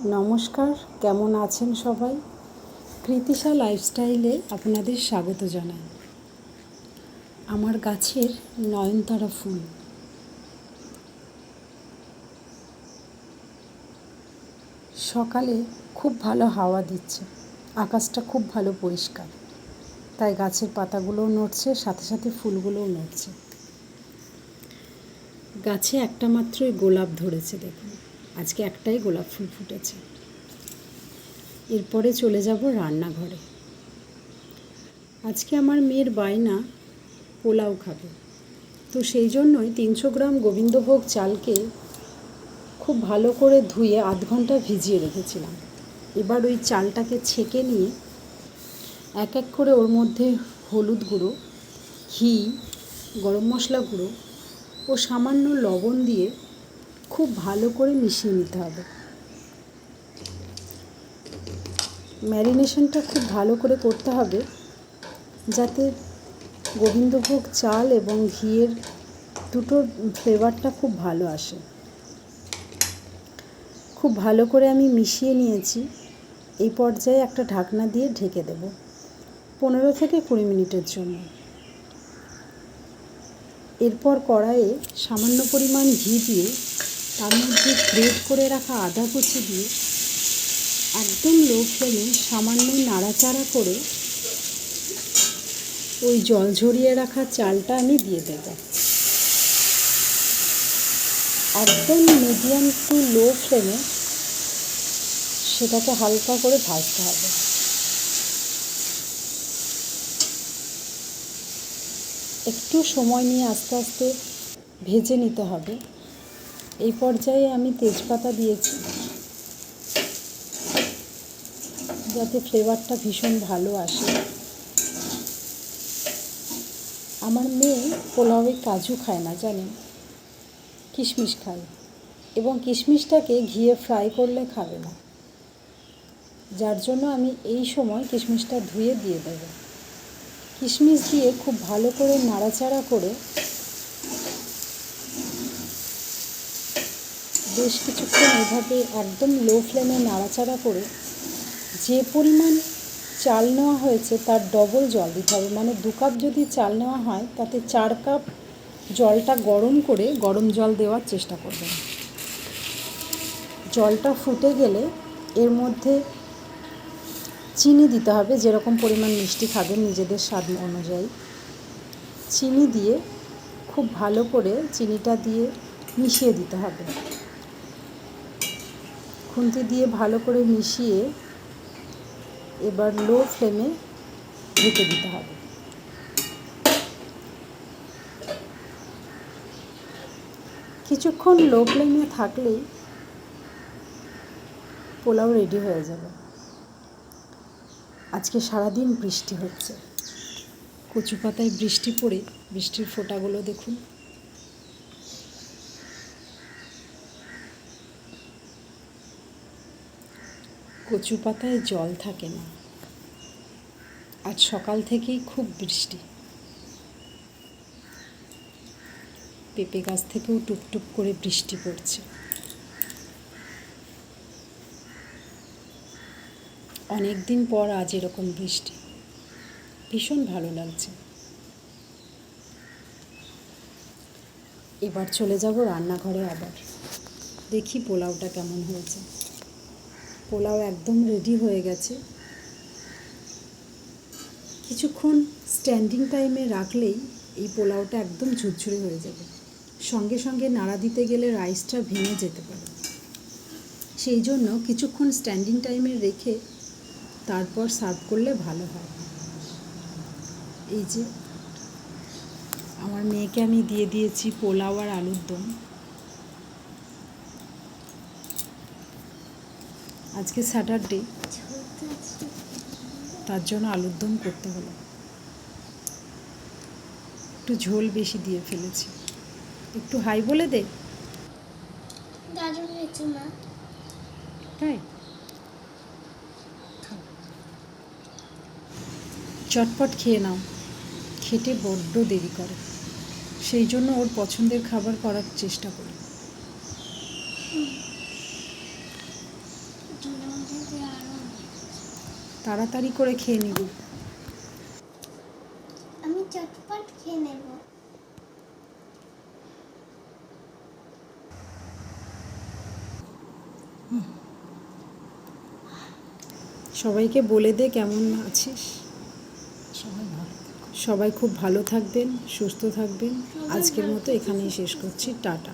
নমস্কার, কেমন আছেন সবাই? কৃতিশা লাইফস্টাইলে আপনাদের স্বাগত জানাই। আমার গাছের নয়নতারা ফুল। সকালে খুব ভালো হাওয়া দিচ্ছে, আকাশটা খুব ভালো পরিষ্কার, তাই গাছের পাতাগুলোও নড়ছে, সাথে সাথে ফুলগুলোও নড়ছে। গাছে একটা মাত্রই গোলাপ ধরেছে, দেখুন আজকে একটাই গোলাপ ফুল ফুটেছে। এরপরে চলে যাব রান্নাঘরে। আজকে আমার মেয়ের বায়না পোলাও খাবে, তো সেই জন্যই 300 গ্রাম গোবিন্দভোগ চালকে খুব ভালো করে ধুয়ে আধ ঘন্টা ভিজিয়ে রেখেছিলাম। এবার ওই চালটাকে ছেঁকে নিয়ে এক এক করে ওর মধ্যে হলুদ গুঁড়ো, ঘি, গরম মশলা গুঁড়ো ও সামান্য লবণ দিয়ে খুব ভালো করে মিশিয়ে নিতে হবে। ম্যারিনেশনটা খুব ভালো করে করতে হবে যাতে গোবিন্দভোগ চাল এবং ঘিয়ের দুটোর ফ্লেভারটা খুব ভালো আসে। খুব ভালো করে আমি মিশিয়ে নিয়েছি। এই পর্যায়ে একটা ঢাকনা দিয়ে ঢেকে দেব 15 থেকে 20 মিনিটের জন্য। এরপর কড়াইয়ে সামান্য পরিমাণ ঘি দিয়ে তার মধ্যে গ্রেট করে রাখা আদা কুচি দিয়ে একদম লো ফ্লেমে সামান্য নাড়াচাড়া করে ওই জল ঝরিয়ে রাখা চালটা আমি দিয়ে দেব। একদম মিডিয়াম টু লো ফ্লেমে সেটাকে হালকা করে ভাজতে হবে। একটু সময় নিয়ে আস্তে আস্তে ভেজে নিতে হবে। এই পর্যায়ে আমি তেজপাতা দিয়েছি যাতে ফ্লেভারটা ভীষণ ভালো আসে। আমার মেয়ে পোলাওয়ে কাজু খায় না, জানেন, কিশমিশ খায়, এবং কিশমিশটাকে ঘিয়ে ফ্রাই করলে খাবে না, যার জন্য আমি এই সময় কিশমিশটা ধুয়ে দিয়ে দেব। কিশমিশ দিয়ে খুব ভালো করে নাড়াচাড়া করে বেশ কিছুক্ষণ এভাবে একদম লো ফ্লেমে নাড়াচাড়া করে যে পরিমাণ চাল নেওয়া হয়েছে তার ডবল জল দিতে হবে। মানে 2 কাপ যদি চাল নেওয়া হয় তাতে 4 কাপ জলটা গরম করে গরম জল দেওয়ার চেষ্টা করবেন। জলটা ফুটে গেলে এর মধ্যে চিনি দিতে হবে, যেরকম পরিমাণ মিষ্টি খাবেন নিজেদের স্বাদ অনুযায়ী। চিনি দিয়ে খুব ভালো করে চিনিটা দিয়ে মিশিয়ে দিতে হবে। খুন্তি দিয়ে ভালো করে মিশিয়ে এবার লো ফ্লেমে ঢেকে দিতে হবে। কিছুক্ষণ লো ফ্লেমে থাকলেই পোলাও রেডি হয়ে যাবে। আজকে সারাদিন বৃষ্টি হচ্ছে, কচু পাতায় বৃষ্টি পড়ে বৃষ্টির ফোঁটাগুলো দেখুন। কচু পাতায় জল থাকে না। আজ সকাল থেকেই খুব বৃষ্টি। পেঁপে গাছ থেকেও টুপটুপ করে বৃষ্টি পড়ছে। অনেক দিন পর আজ এরকম বৃষ্টি, ভীষণ ভালো লাগছে। এবার চলে যাব রান্নাঘরে। আবার দেখি পোলাওটা কেমন হয়েছে। পোলাও একদম রেডি হয়ে গেছে। কিছুক্ষণ স্ট্যান্ডিং টাইমে রাখলেই এই পোলাওটা একদম ঝুরঝুরে হয়ে যাবে। সঙ্গে সঙ্গে নাড়া দিতে গেলে রাইসটা ভেঙে যেতে পারে, সেই জন্য কিছুক্ষণ স্ট্যান্ডিং টাইমে রেখে তারপর সার্ভ করলে ভালো হয়। এই যে আমার মেয়েকে আমি দিয়ে দিয়েছি পোলাও আর আলুর দম। আজকে স্যাটারডে, তার জন্য আলুর দম করতে হলো। একটু ঝোল বেশি দিয়ে ফেলেছি। একটু হাই বলে দে। দারুণ হয়েছে মা। তাই চটপট খেয়ে নাও, খেতে বড্ড দেরি করে, সেই জন্য ওর পছন্দের খাবার করার চেষ্টা করি। তাড়াতাড়ি করে খেয়ে নিবি। আমি চটপট খেয়ে নেব। সবাইকে বলে দে কেমন আছিস। সবাই খুব ভালো থাকবেন, সুস্থ থাকবেন। আজকের মতো এখানেই শেষ করছি। টাটা।